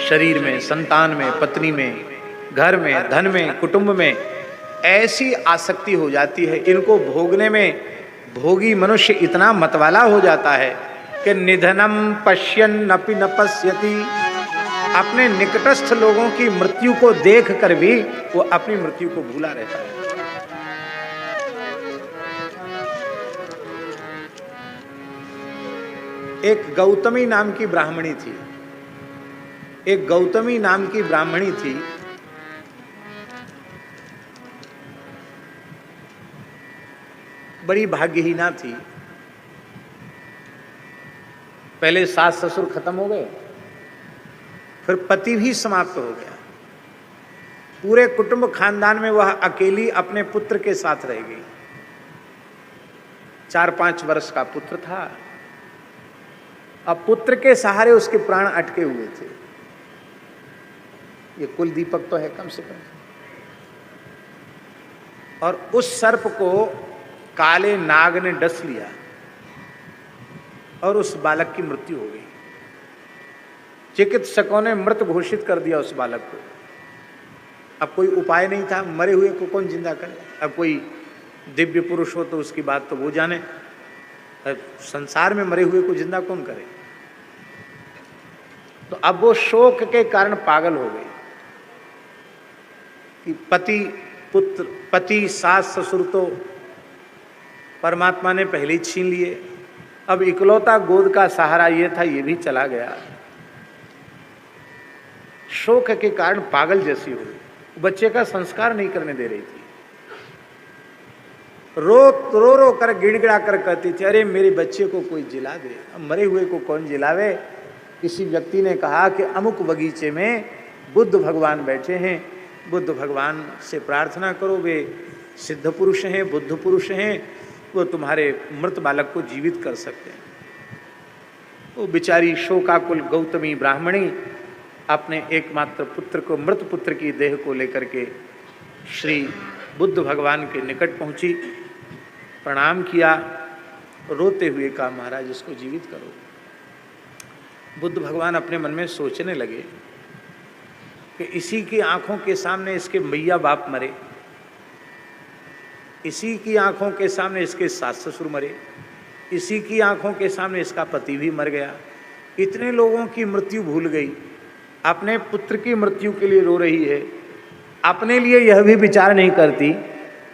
शरीर में, संतान में, पत्नी में, घर में, धन में, कुटुंब में ऐसी आसक्ति हो जाती है, इनको भोगने में भोगी मनुष्य इतना मतवाला हो जाता है कि निधनम पश्यन् अपि न पश्यति, अपने निकटस्थ लोगों की मृत्यु को देख कर भी वो अपनी मृत्यु को भूला रहता है। एक गौतमी नाम की ब्राह्मणी थी, एक गौतमी नाम की ब्राह्मणी थी। बड़ी भाग्यहीना थी। पहले सास ससुर खत्म हो गए, फिर पति भी समाप्त हो गया। पूरे कुटुंब खानदान में वह अकेली अपने पुत्र के साथ रह गई। 4-5 वर्ष का पुत्र था। अब पुत्र के सहारे उसके प्राण अटके हुए थे। ये कुल दीपक तो है कम से कम। और उस सर्प को काले नाग ने डस लिया और उस बालक की मृत्यु हो गई। चिकित्सकों ने मृत घोषित कर दिया उस बालक को। अब कोई उपाय नहीं था, मरे हुए को कौन जिंदा करे। अब कोई दिव्य पुरुष हो तो उसकी बात तो वो जाने, संसार में मरे हुए को जिंदा कौन करे। तो अब वो शोक के कारण पागल हो गई कि पति पुत्र, पति सास ससुर तो परमात्मा ने पहले ही छीन लिए, अब इकलौता गोद का सहारा ये था, ये भी चला गया। शोक के कारण पागल जैसी हुई। बच्चे का संस्कार नहीं करने दे रही थी। रो रो कर गिड़गिड़ा कर कहती थी, अरे मेरे बच्चे को कोई जिला दे। अब मरे हुए को कौन जिलावे। किसी व्यक्ति ने कहा कि अमुक बगीचे में बुद्ध भगवान बैठे हैं, बुद्ध भगवान से प्रार्थना करो, वे सिद्ध पुरुष हैं, बुद्ध पुरुष हैं, वो तुम्हारे मृत बालक को जीवित कर सकते हैं। वो बेचारी शोकाकुल गौतमी ब्राह्मणी अपने एकमात्र पुत्र को, मृत पुत्र की देह को लेकर के श्री बुद्ध भगवान के निकट पहुंची, प्रणाम किया, रोते हुए कहा, महाराज इसको जीवित करो। बुद्ध भगवान अपने मन में सोचने लगे कि इसी की आंखों के सामने इसके मैया बाप मरे, इसी की आंखों के सामने इसके सास ससुर मरे, इसी की आंखों के सामने इसका पति भी मर गया। इतने लोगों की मृत्यु भूल गई, अपने पुत्र की मृत्यु के लिए रो रही है। अपने लिए यह भी विचार नहीं करती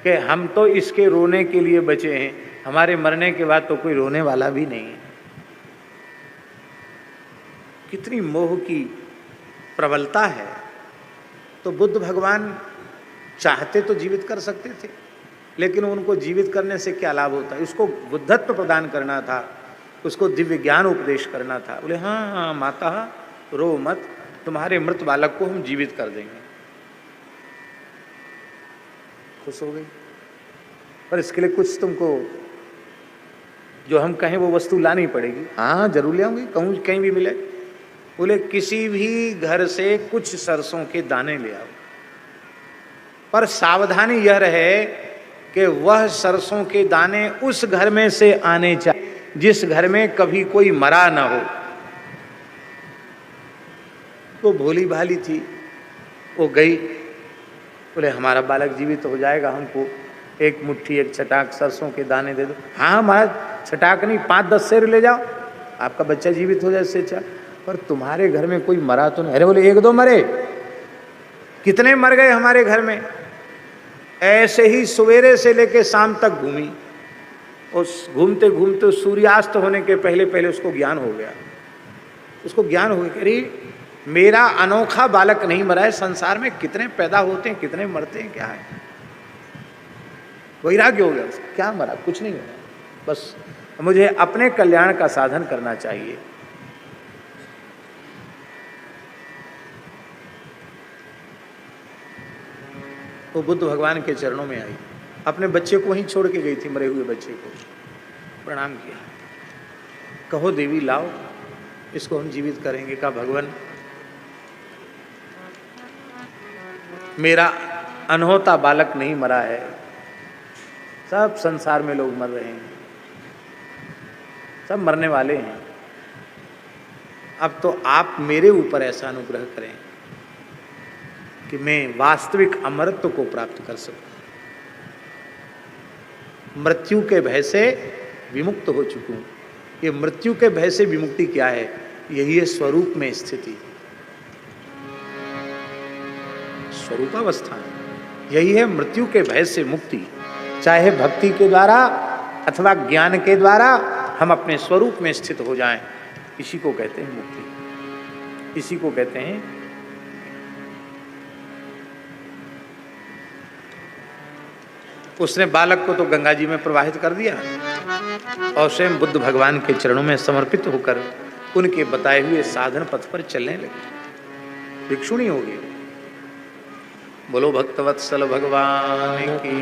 कि हम तो इसके रोने के लिए बचे हैं, हमारे मरने के बाद तो कोई रोने वाला भी नहीं है। कितनी मोह की प्रबलता है। तो बुद्ध भगवान चाहते तो जीवित कर सकते थे, लेकिन उनको जीवित करने से क्या लाभ होता है। उसको बुद्धत्व प्रदान करना था, उसको दिव्य ज्ञान उपदेश करना था। बोले हाँ हाँ माता रो मत, तुम्हारे मृत बालक को हम जीवित कर देंगे। खुश हो गई। पर इसके लिए कुछ तुमको जो हम कहें वो वस्तु लानी पड़ेगी। हाँ जरूर ले आऊंगी, कहूँ कहीं भी मिले। बोले किसी भी घर से कुछ सरसों के दाने ले आओ, पर सावधानी यह रहे कि वह सरसों के दाने उस घर में से आने चाहिए जिस घर में कभी कोई मरा ना हो। वो भोली भाली थी, वो गई, बोले हमारा बालक जीवित हो जाएगा, हमको एक मुट्ठी एक छटाक सरसों के दाने दे दो। हाँ हमारा छटाक नहीं, 5-10 सेर ले जाओ, आपका बच्चा जीवित हो जाए इससे अच्छा। पर तुम्हारे घर में कोई मरा तो नहीं। अरे बोले 1-2 मरे, कितने मर गए हमारे घर में। ऐसे ही सवेरे से लेके शाम तक घूमी, उस घूमते घूमते सूर्यास्त होने के पहले पहले उसको ज्ञान हो गया। उसको ज्ञान हो गया, अरे मेरा अनोखा बालक नहीं मरा है, संसार में कितने पैदा होते हैं, कितने मरते हैं, क्या है। वैराग्य हो गया उसको, क्या मरा, कुछ नहीं हुआ, बस मुझे अपने कल्याण का साधन करना चाहिए। वो बुद्ध भगवान के चरणों में आई, अपने बच्चे को वहीं छोड़ के गई थी, मरे हुए बच्चे को प्रणाम किया। कहो देवी लाओ, इसको हम जीवित करेंगे। कहा भगवान मेरा अनहोता बालक नहीं मरा है, सब संसार में लोग मर रहे हैं, सब मरने वाले हैं, अब तो आप मेरे ऊपर ऐसा अनुग्रह करें कि मैं वास्तविक अमरत्व को प्राप्त कर सकूं। मृत्यु के भय से विमुक्त हो चुकूं। ये मृत्यु के भय से विमुक्ति क्या है? यही है स्वरूप में स्थिति, स्वरूपावस्थान। यही है मृत्यु के भय से मुक्ति। चाहे भक्ति के द्वारा अथवा ज्ञान के द्वारा हम अपने स्वरूप में स्थित हो जाएं, इसी को कहते हैं मुक्ति, इसी को कहते हैं। उसने बालक को तो गंगा जी में प्रवाहित कर दिया और स्वयं बुद्ध भगवान के चरणों में समर्पित होकर उनके बताए हुए साधन पथ पर चलने लगे। भिक्षुणी हो गई। बोलो भक्तवत्सल भगवान की।